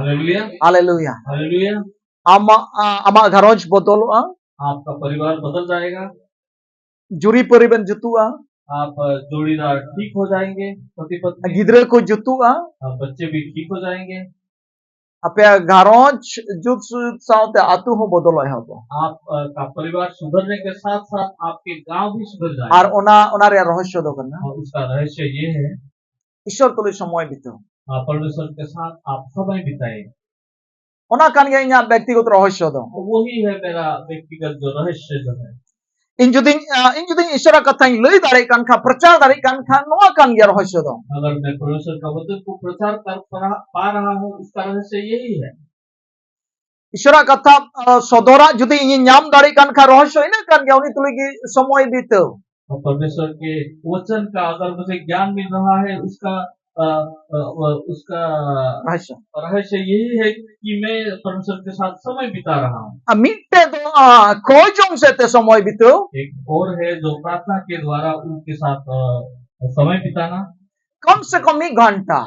Hallelujah hallelujah hallelujah. आमा घरोज बदलोआ आपका परिवार बदल जाएगा। जुरी परिबन जुतुआ आप जोड़ीदार ठीक हो जाएंगे, पति पत्नी। गिदरे को जुतुआ बच्चे भी ठीक हो जाएंगे। आपे घरोज जुत साउते आतु हो बदलोय हबो आपका परिवार सुधरने के साथ साथ आपके गांव भी सुधर जाएगा। और ओना रे रहस्य दो करना और उसका रहस्य ये है, ईश्वर तुले समय बितो परमेश्वर के साथ आप समय बिताए। ओना कान गया इना व्यक्तिगत रहस्य दो वही है मेरा व्यक्तिगत जो रहस्य जो है। इन जुदी ईश्वर कथा लई दाड़े कान खा प्रचार दाड़े कान खा नोआ कान गया रहस्य दो अगर मैं परमेश्वर का वचन को प्रचार कर पा रहा हूँ, उसका रहस्य यही है। ईश्वर कथा सदरा जुदी इन नाम दाड़े कान खा रहस्य इना कान गया उनी तुले की समय बितो और परमेश्वर के वचन का अगर मुझे ज्ञान मिल रहा है, उसका रहस्य यही है कि मैं परमेश्वर के साथ समय बिता रहा हूँ। मिट्टे दो खोजों से ते समय बितो एक और है जो प्रार्थना के द्वारा उनके साथ समय बिताना। कम से कम 1 घंटा,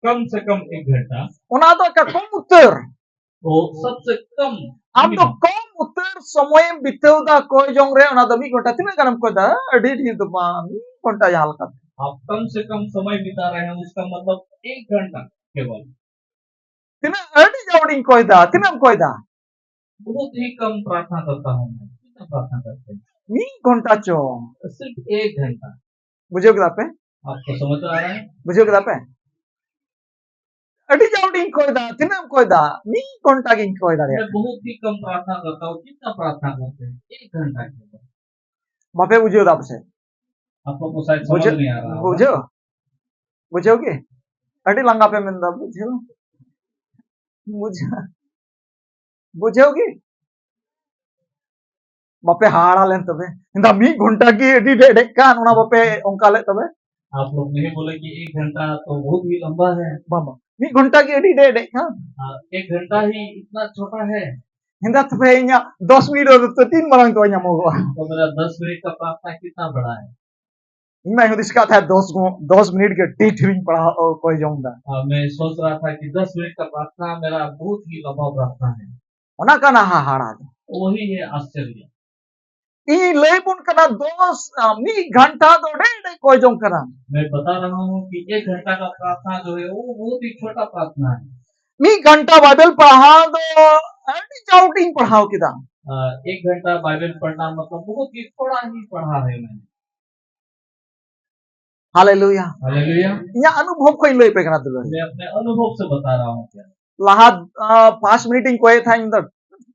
कम से कम 1 घंटा। ओना तो का कम उत्तर तो सबसे कम आम तो कम उत्तर समय बितो दा कोई जोंग रे ओना तो 1 घंटा तिना गरम को दा अडी दी तो 1 घंटा याल का आप कम से कम समय बिता रहे हैं, उसका मतलब 1 घंटा केवल। तिना अडी जावड़ी कोई दा तिना कोई दा बहुत ही कम प्रार्थना करता हूँ मैं। कितना प्रार्थना करते हैं? 1 घंटा चो सिर्फ 1 घंटा। बुझो कदा पे आपको समझ आ रहा है? बुझो कदा पे अडी जावड़ी कोई दा तिना कोई दा 1 घंटा की कोई दा मैं बहुत ही कम प्रार्थना करता हूँ। कितना प्रार्थना करते हैं? 1 घंटा केवल। बापे बुझो दा पे आप लोग को शायद समझ नहीं आ रहा। बुझो बुझोगे अडी लंगा पे मिंदा बुझो बुझो बुझोगे बापे हाड़ा लेन तबे इंदा 1 घंटा की एडी डेडे कान ओना बापे ओंका ले तबे आप लोग नहीं बोले कि 1 घंटा तो बहुत ही लंबा है। बाबा 1 घंटा की एडी डेडे कान 1 घंटा ही इतना छोटा है। हिंदा तबे इnya 10 मिनट तो 3 मारang तो इnya मोगो तो मेरा 10 मिनट का प्रार्थना कितना बड़ा है। मैं हूं इसका था 10 मिनट के टीचरिंग पढ़ा कोई जाऊंगा मैं सोच रहा था कि 10 मिनट का प्रार्थना मेरा बहुत ही लंबा प्रार्थना है। ओना काना हाड़ा वही है आश्चर्य। ई लेबुन कना 1 घंटा तो डेडे कोई जों करा मैं बता रहा हूँ कि 1 घंटा का प्रार्थना जो है वो बहुत ही छोटा प्रार्थना है। 1 घंटा बाइबल पढ़ा दो एडी जाउटिंग पढ़ाओ किदा 1 घंटा बाइबल पढ़ना मतलब बहुत ही थोड़ा ही पढ़ा है मैंने। Hallelujah hallelujah. इnya अनुभव कोई लई पे कना दुलो मैं अपने अनुभव से बता रहा हूँ। क्या लहा 5 मिनट कोई था इंदा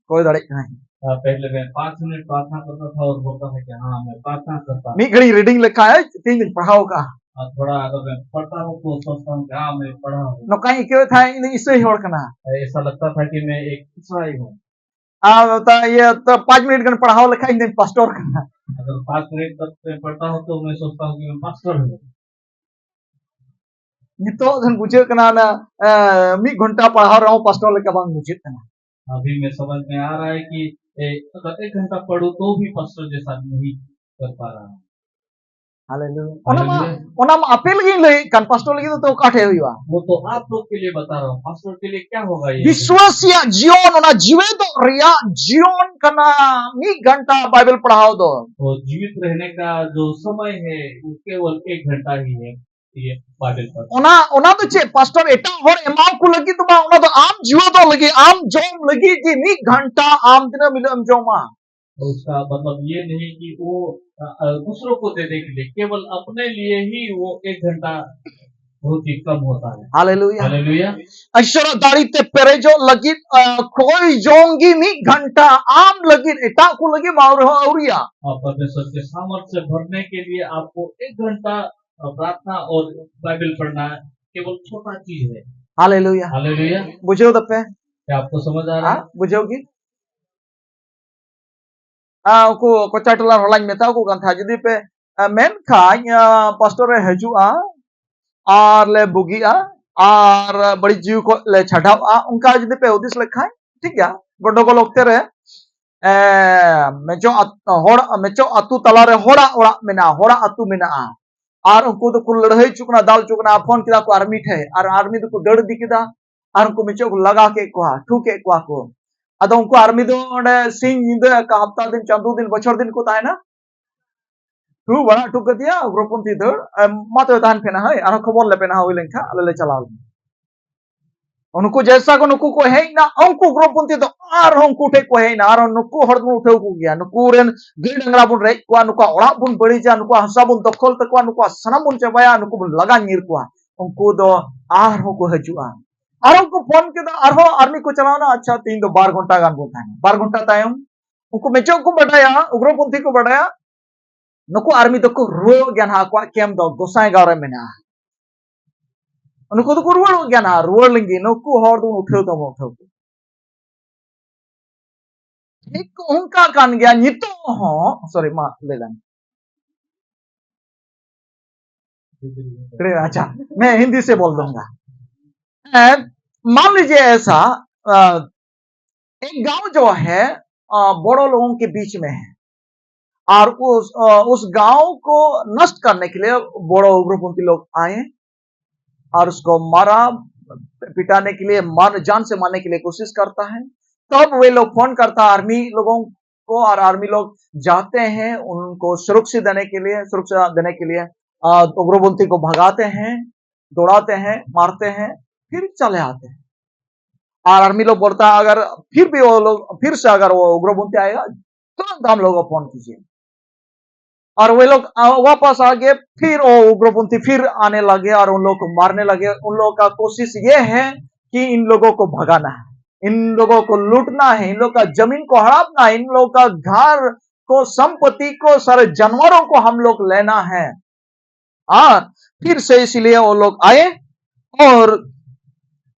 कोई दड़े का पहले मैं 5 मिनट प्रार्थना करता था और बोलता था कि हाँ मैं प्रार्थना करता हूँ। 1 घड़ी रीडिंग लिखा है 3 दिन पढ़ाओ का थोड़ा अगर मैं पढ़ता हूँ तो सोचता हूँ कि हाँ मैं पढ़ा हूँ। नौकाई क्यों था इसे ही होड़ कना ऐसा लगता था कि मैं एक ईसाई हूँ। ये तो 5 मिनट गन पढ़ाओ लिखा इन पास्टर करना अगर 5 मिनट तक मैं पढ़ता हूँ तो मैं सोचता हूँ कि मैं पास्टर हूँ। नितो धन बुझे कना ना 1 घंटा पढ़ा रहा हूँ पास्टर लेके बांग बुझे कना अभी मैं समझ में आ रहा है कि अगर 1 घंटा पढ़ूं तो भी पास्टर जैसा नहीं कर पा रहा हूँ। हालेलुया ओनाम अपील लगी ले कान पास्टर लगी तो काठे हुआ वो तो आप लोग के लिए बता रहा हूँ। पास्टर के लिए क्या होगा ये? विश्वासिया जीवन ओना जीवे तो रिया जीवन कना 1 घंटा बाइबल पढ़ाओ दो तो जीवित रहने का जो समय है वो केवल 1 घंटा ही है। ये बाइबल पढ़ना ओना तो चे पास्टर एटा होर एमाव को लगी तो बा ओना तो आम जीव तो लगी आम जोम लगी जी 1 घंटा आम दिन मिलम जोमा उसका मतलब ये नहीं कि वो दूसरों को देने के लिए, केवल अपने लिए ही वो 1 घंटा बहुत ही कम होता है। Hallelujah hallelujah. अशरा दाड़ी ते पेरे जो लगी कोई जोंगी 1 घंटा आम लगी एटा को लगी मार औरिया परमेश्वर के सामर्थ्य से भरने के लिए आपको 1 घंटा प्रार्थना और बाइबल पढ़ना केवल छोटा चीज है। Hallelujah hallelujah. बुझो दपे क्या आपको समझ आ रहा है? बुझोगी को चाटला हलाñ मेता को kan था जदी पे मेन खाñ पास्टर रे हजुआ आर ले बुगिया आर बड़ी जीव को ले छाड़ावा उनका जदी पे उदिस लेखाय ठीक गया गडोगल ओक्ते रे मेचो अतु तला रे होड़ा ओड़ा मेना होड़ा अतु मेना आर उनको तो को लड़ाई चुकना दाल चुकना फोन किदा को आर्मी ठे आर आर्मी तो को दड़ दी किदा ar unku mecho laga ke ko thu ke ko ado unku army do onde sing nyinda ka hafta din chandu din bochor din ko tahena thu bana thu ke dia ugropunti dor mato tahan pena hai ar khobor le pena hoi lenka ale le chalao उनको जैसा को नुकु को है ना उनको ग्रोपुंती तो are उनको ठे को है ना आर नुकु हर नु ठे को गया नुकु रेन गे डंगरा बुन रे को नुकु ओड़ा बुन बड़ी जा नुकु हसा बुन दखल तक नुकु सना बुन चबाया नुकु बुन लगा नीर को उनको दो आर हो को हजुआ आर उनको फोन के दो आर हो आर्मी को चलाना अच्छा 3 दो 12 घंटा गान बोलता है 12 घंटा तायम उनको मेचो को बढ़ाया उग्रपंथी को बढ़ाया नुकु आर्मी दो को रो ज्ञान हा को केम दो गोसाई गावरे मेना उनको तो रुआड़ गया ना रुआड़ लेंगे नुकु हर दो उठे तो उठे एक उनका कान गया नितो हो सॉरी मां ले लें अच्छा मैं हिंदी से बोल दूंगा मान लीजिए ऐसा एक गांव जो है बड़ों लोगों के बीच में है और उस गांव को नष्ट करने के लिए बड़ो उग्रपंथी लोग आए और उसको मारा पिटाने के लिए जान से मारने के लिए कोशिश करता है तब वे लोग फोन करता है आर्मी लोगों को और आर्मी लोग जाते हैं उनको सुरक्षा देने के लिए उग्रपंथी को भगाते हैं दौड़ाते हैं मारते हैं फिर चले आते हैं और आर्मी लोग बोलता है अगर फिर भी वो लोग फिर से अगर वो उग्रपंथी आएगा तुरंत हम लोगों को फोन कीजिए और वे लोग वापस आ गए फिर वो उग्रपंथी फिर आने लगे और उन लोगों को मारने लगे उन लोगों का कोशिश ये है कि इन लोगों को भगाना है इन लोगों को लूटना है इन लोगों का जमीन को हड़पना है इन लोगों का घर को संपत्ति को सारे जानवरों को हम लोग लेना है और फिर से इसलिए वो लोग आए और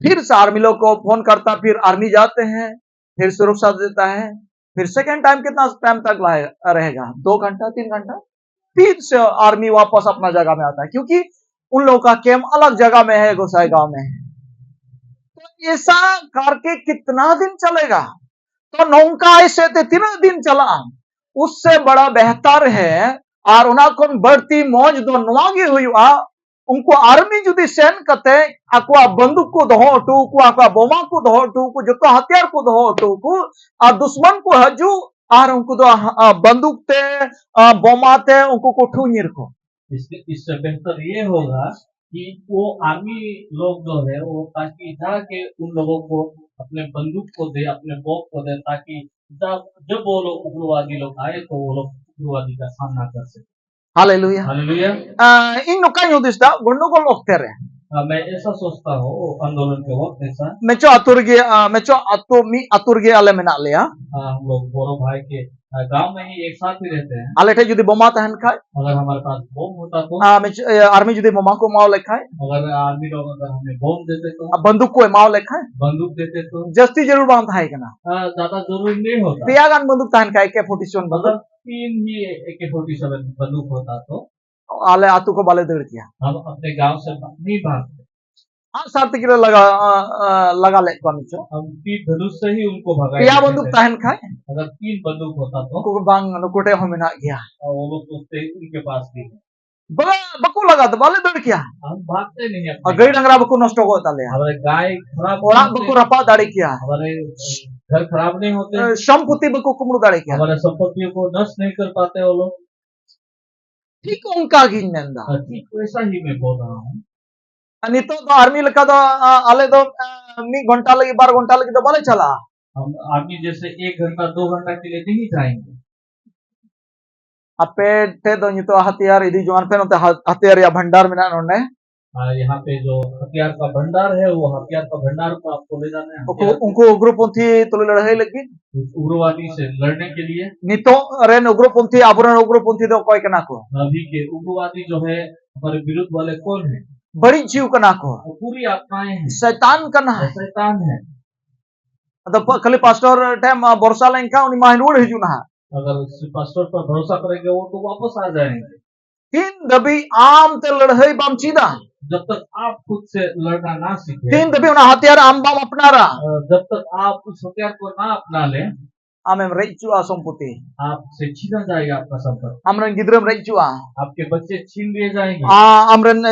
फिर से आर्मी लोग को फोन करता फिर आर्मी जाते हैं फिर सुरक्षा देता है फिर सेकेंड टाइम कितना टाइम तक रहेगा 2 घंटा 3 घंटा फिर से आर्मी वापस अपना जगह में आता है क्योंकि उन लोगों का कैंप अलग जगह में है गोसाई गांव में तो ऐसा करके कितना दिन चलेगा तो नौका ऐसे 3 दिन चला उससे बड़ा बेहतर है और उना कोन बढ़ती मौज दो नवागी हुई उनको आर्मी जुदी सेन कते आकुआ बंदूक को दोहो टू को आकुआ बोमा को दोहो टू को जो हथियार को दोहो टू को और दुश्मन को हजू और उनको तो बंदूक ते बोमा ते उनको को ठूनिर को इससे बेहतर ये होगा कि वो आर्मी लोग जो है वो ताकि जाके उन लोगों को अपने बंदूक को दे अपने बॉब को दे ताकि जब वो लोग उग्रवादी लोग आए तो वो लोग उग्रवादी का सामना कर सके हालेलुया हालेलुया इन नुकाई होदिस्ता गंडगोल वक्तेरे मैं ऐसा सोचता हूँ आंदोलन के वक्त ऐसा मेचो अतुर्गे आले मेना लिया हम लोग बोरो भाई के गांव में ही एक साथ ही रहते हैं आले ठे जुदी बोमा तहन खाय अगर हमारे पास बम होता तो आर्मी जुदी बोमा को माव लेखाय अगर आर्मी लोग अगर हमें बम देते तो बंदूक को माव लेखाय बंदूक देते तो जस्ती जरूर बांध थाय कना ज्यादा जरूरी नहीं होता पिया गान बंदूक तहन खाय के 47 बंदूक 3 ही AK-47 बंदूक होता तो आले आतु को बाले दड़ किया हम अपने गांव से नहीं भागते 7 किलो लगा ले को हम 3 धनुष से ही उनको भगाए पिया बंदूक तहन खाय अगर 3 बंदूक होता तो को बांग नुकोटे हो मेना गया और वो लोग सोचते उनके पास भी बको लगा तो बाले दड़ किया हम भागते नहीं है और गई डंगरा बको नष्ट हो ताले हमारे गाय खराब ओड़ा बको रपा दाड़ी किया हमारे घर खराब नहीं होते संपत्ति बको कुमड़ू दाड़ी किया हमारे संपत्तियों को नष्ट नहीं कर पाते वो लोग ठीक उनका गिनंदा ठीक वैसा ही मैं बोल रहा हूँ नितो तो आर्मी लका तो आले तो 1 घंटा लगी 12 घंटा लगी तो बाले चला हम आर्मी जैसे 1 घंटा 2 घंटा के लिए नहीं जाएंगे अपे ते तो नितो हथियार इदी जवान पे नते हथियार या भंडार में ना उन्होंने यहाँ पे जो हथियार का भंडार है वो हथियार का भंडार को आपको ले जाना है उनको उग्रपंथी तो लड़ाई लगी उग्रवादी से लड़ने के लिए नितो रेन उग्रपंथी आबरण उग्रपंथी तो कोई कना को अभी के उग्रवादी जो है हमारे विरुद्ध वाले कौन है बड़ी जीव कना को पूरी आत्माएं हैं शैतान कना है शैतान है तो खाली पास्टर टाइम वर्षा लेंका उनी माहिनूड़ हिजुना अगर पास्टर पर भरोसा करेंगे वो तो वापस आ जाएंगे तीन दबी आम ते लड़ाई बाम चीदा जब तक आप खुद से लड़ना ना सीखे तीन दबी उना हथियार आम बाम अपना रहा जब तक आप उस हथियार को ना अपना लें amem reichu a somputi आपसे छीना जाएगा आपका संपत्ति, amren gidram reichu a आपके बच्चे छीन लिए जाएंगे, amren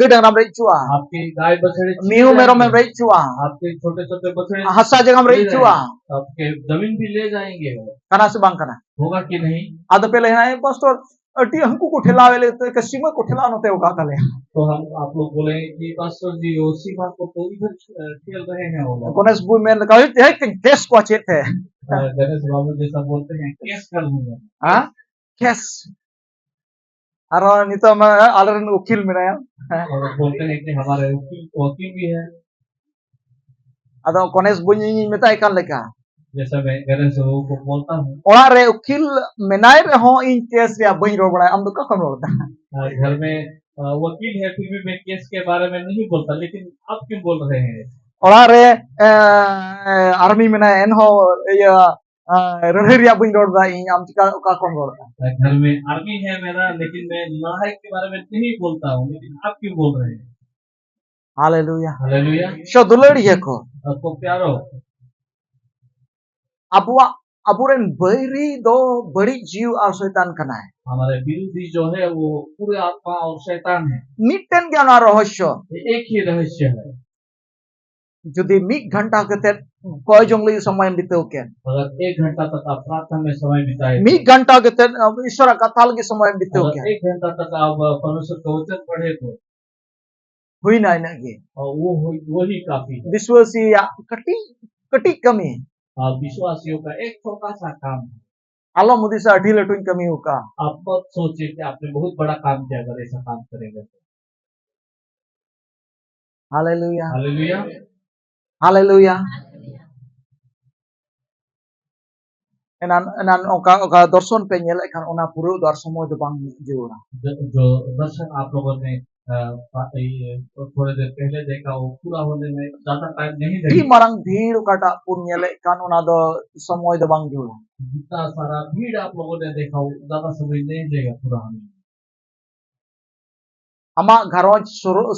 gedang ram reichu a आपके गाय बछड़े छीन mihu merom जाएंगे, em reichu a आपके छोटे छोटे बछड़े hasa jagam ले reichu a जाएंगे, आपके जमीन भी ले जाएंगे। वो kana se bang kana होगा कि नहीं? ada pele hai pastor T हमको को ठेलावे ले तो कसीमा को ठेला नते होगा तले तो हम आप लोग बोलेंगे कि पास्टर जी वो सीमा को तो इधर खेल रहे हैं वो लोग। गणेश बुई में कहा है कि केस को चेत है गणेश बाबू जैसा बोलते हैं केस कर लूंगा, हां केस अरे नहीं तो मैं अलरन वकील में रहा और बोलते हैं कि हमारे वकील भी है। अदो गणेश बुई ni metai kan leka जैसा मैं गणेश बाबू को बोलता हूँ, orang re ukil menai re ho in case या बई रो बड़ा हम तो का हम रोता घर में वकील है फिर भी मैं केस के बारे में नहीं बोलता, लेकिन आप क्यों बोल रहे हैं? orang re army menai en ho ya रहे या बई रोता इन हम का कौन रोता घर में आर्मी है मेरा, लेकिन मैं लड़ाई के बारे में नहीं बोलता हूँ, लेकिन आप क्यों बोल रहे हैं? Hallelujah hallelujah. शो दुलड़ी है को आपको प्यारो, abuak aburen beri do beri jiu ar setan kana हमारे विरोधी जो है वो पूरे आत्मा और शैतान है। mitten ज्ञान रहस्य ये एक ही रहस्य है। যদি मिक घंटा कते कय जंगली समय बितेव के अगर 1 घंटा तक आप प्रार्थना में समय बिताए, मिक घंटा कते ईश्वर कथाल के समय बितेव अगर के 1 घंटा तक आप परमेश्वर का वचन पढ़े तो हुई ना नगे और वही काफी है। विश्वासी या कटी कटी कमी विश्वासियों का एक छोटा सा काम है। आलो मुदी सा ढील टुन कमी होका आप मत सोचिए कि आपने बहुत बड़ा काम किया, अगर ऐसा काम करेंगे तो। Hallelujah hallelujah. Hallelujah enan oka दर्शन पे nyele kan ona puru dar समय do bang jiura जो दर्शन आप लोगों ने थोड़ी देर पहले देखा वो पूरा होने में ज्यादा टाइम नहीं di लगेगा। marang bhir okata pun nyele kan ona do समय do bang jiura जितना सारा भीड़ आप लोगों ने देखा वो ज्यादा समय नहीं लेगा पूरा होने में। ama garoj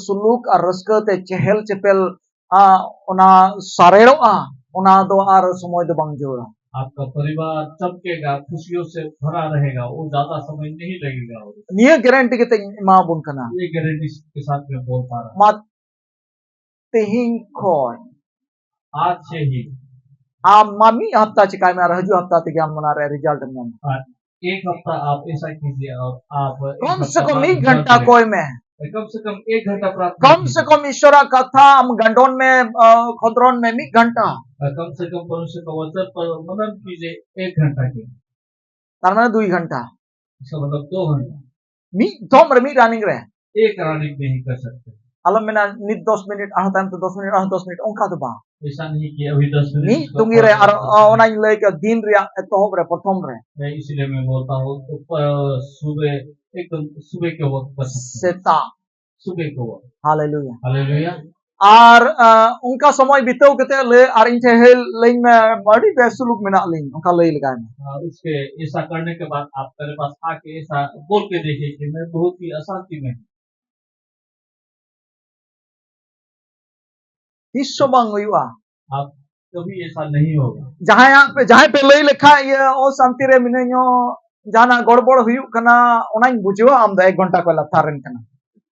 suluk ar raska te chehel chepel ona sarero ona do ar समय do bang jiura आपका परिवार चमकेगा, खुशियों से भरा रहेगा, वो ज्यादा समय नहीं लगेगा। niya guarantee kita ma bun kana ये गारंटी के साथ मैं बोल पा रहा हूँ। ma tehing khoi आज से ही mami hafta chikai me raju hafta te gyam mona re result में एक हफ्ता आप ऐसा कीजिए और आप कम से कम 1 घंटा कोई में कम से कम 1 घंटा प्रार्थना कम से कम ईश्वर कथा हम घंटों में खतरों में 1 घंटा कम से कम परमेश्वर का वचन पर मनन कीजिए 1 घंटा के, तार माने 2 घंटा इसका मतलब 2 घंटा मी थोम रमी रनिंग रे एक रनिंग नहीं कर सकते। अलम में नित 10 मिनट आह टाइम तो 10 मिनट आह 10 मिनट ओंका तो बा ऐसा नहीं कि अभी 10 ni minute tungi re ar ona lay ka din ria etohob re prothom re मैं इसलिए मैं बोलता हूँ तो सुबह एकदम सुबह के वक्त कर सकते हैं, seta सुबह के वक्त। Hallelujah hallelujah. ar उनका समय बिताओ कते ले ar inte hel lein में बड़ी बेसुलुक में ना लें उनका ले लगा में उसके ऐसा करने के बाद आप मेरे पास आके ऐसा बोल के देखिए कि मैं बहुत ही अशांति में हूँ। हिस्सो bang हुआ आप कभी ऐसा नहीं होगा। जहां पे लई लेखा ये ओ शांति रे मिनेño जाना गड़बड़ हुई कना ओनाई बुझवा हम 1 घंटा को लथारन कना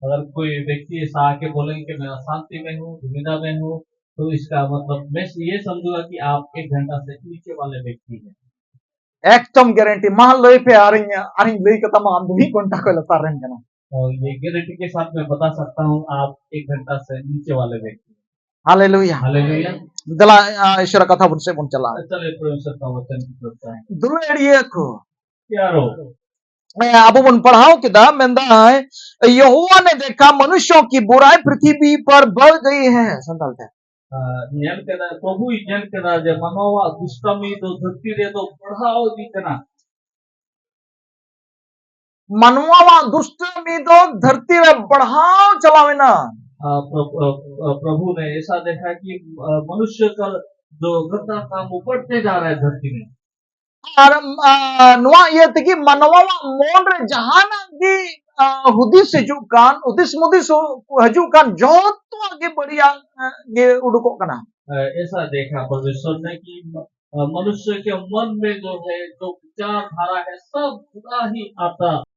अगर कोई व्यक्ति ऐसा आके बोलेंगे कि मैं अशांति में हूँ, दुविधा में हूँ, तो इसका मतलब मैं ये समझूंगा कि आप 1 घंटा से नीचे वाले व्यक्ति हैं। एकदम गारंटी मान लई पे आरिन लई का तमाम 2 घंटा को लथारन कना और ये गारंटी के साथ मैं बता सकता हूँ आप 1 घंटा से नीचे वाले व्यक्ति। Hallelujah hallelujah. दला ईश्वर कथा बुन से बुन चला चले परमेश्वर का वचन करता है। दुलेड़िए को प्यारो अब उन पढ़ाओ कि दा मेंदा है यहोवा ने देखा मनुष्यों की बुराई पृथ्वी पर बढ़ गई है संतालते ᱧᱮᱞ ᱠᱮᱫᱟ ᱯᱨᱚભᱩ ᱧᱮᱞ ᱠᱮᱫᱟ ᱡᱮ ᱢᱟᱱᱣᱟᱣᱟᱜ ᱫᱩᱥᱴᱟᱢᱤ ᱫᱚ ᱫᱷᱟᱹᱨᱛᱤ ᱨᱮᱫᱚ ᱵᱟᱲᱦᱟᱣ ᱤᱫᱤᱜ ᱠᱟᱱᱟ। मनवावा दुष्ट में तो धरती में बढ़ाव चलावेना प्रभु ने ऐसा देखा कि मनुष्य का जो गंदा काम वो बढ़ते जा रहा है धरती में। और नुआ ये तकी मनवावा मोन रे जहाना की हुदिस मुदिस हजुकान जो तो आगे बढ़िया ये उड़को कना ऐसा देखा परमेश्वर ने कि मनुष्य के मन में जो है जो विचारधारा है सब बुरा ही आता